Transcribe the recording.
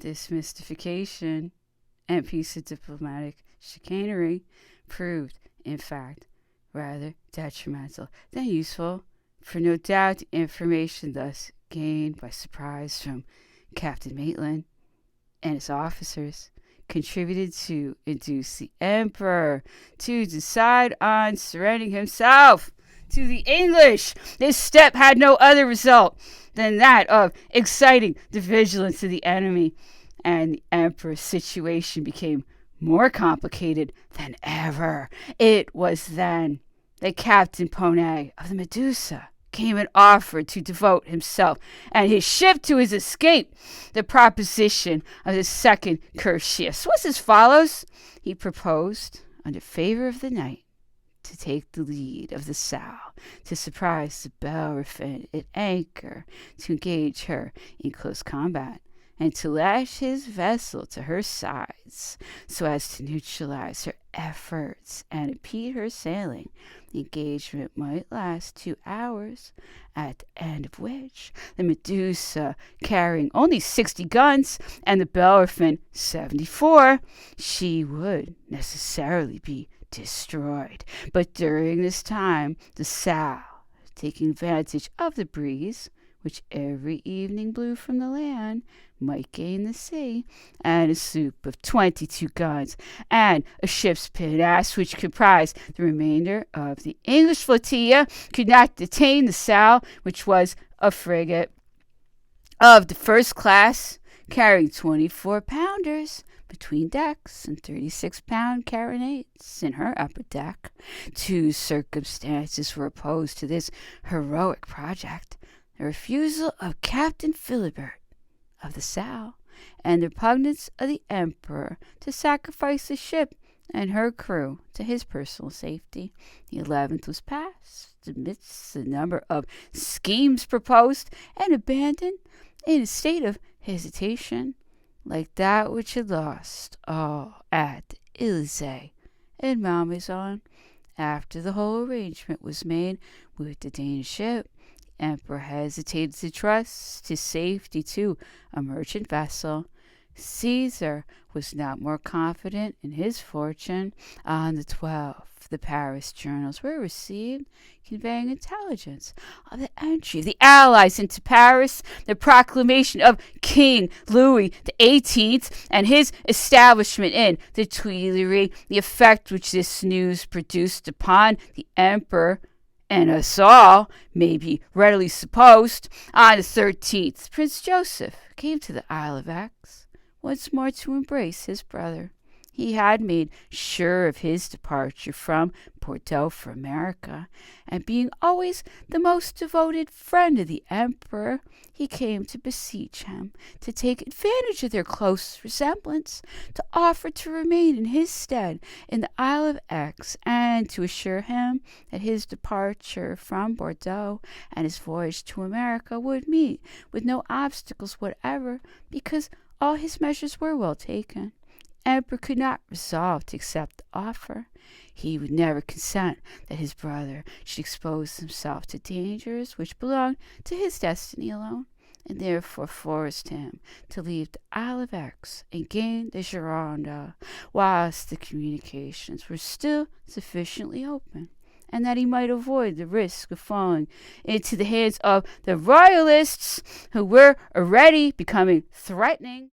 This mystification and piece of diplomatic chicanery proved, in fact, rather detrimental than useful, for no doubt the information thus gained by surprise from Captain Maitland and his officers contributed to induce the Emperor to decide on surrendering himself to the English. This step had no other result than that of exciting the vigilance of the enemy, and the Emperor's situation became more complicated than ever. It was then that Captain Poney of the Medusa came and offered to devote himself and his ship to his escape. The proposition of the second Curtius was as follows. He proposed, under favor of the night, to take the lead of the Sow, to surprise the Bellerophon at anchor, to engage her in close combat, and to lash his vessel to her sides so as to neutralize her efforts and impede her sailing. The engagement might last 2 hours, at the end of which the Medusa, carrying only 60 guns and the Bellerophon 74, she would necessarily be destroyed. But during this time, the Sow, taking advantage of the breeze, which every evening blew from the land, might gain the sea, and a sloop of 22 guns and a ship's pinnace, which comprised the remainder of the English flotilla, could not detain the Sow, which was a frigate of the first class, carrying 24-pounders between decks and 36-pound carronades in her upper deck. Two circumstances were opposed to this heroic project: the refusal of Captain Philibert of the Sow, and the repugnance of the Emperor to sacrifice the ship and her crew to his personal safety. The 11th was passed amidst the number of schemes proposed and abandoned in a state of hesitation, like that which had lost all at the Elysee and Malmaison. After the whole arrangement was made with the Danish ship, the Emperor hesitated to trust his safety to a merchant vessel. Caesar was not more confident in his fortune. On the 12th, the Paris journals were received conveying intelligence of the entry of the Allies into Paris, the proclamation of King Louis XVIII, and his establishment in the Tuileries. The effect which this news produced upon the Emperor and us all may be readily supposed. On the 13th, Prince Joseph came to the Isle of Aix once more to embrace his brother. He had made sure of his departure from Bordeaux for America, and being always the most devoted friend of the Emperor, he came to beseech him to take advantage of their close resemblance, to offer to remain in his stead in the Isle of Aix, and to assure him that his departure from Bordeaux and his voyage to America would meet with no obstacles whatever, because all his measures were well taken. Emperor could not resolve to accept the offer. He would never consent that his brother should expose himself to dangers which belonged to his destiny alone, and therefore forced him to leave the Isle of Aix and gain the Gironde whilst the communications were still sufficiently open, and that he might avoid the risk of falling into the hands of the royalists, who were already becoming threatening.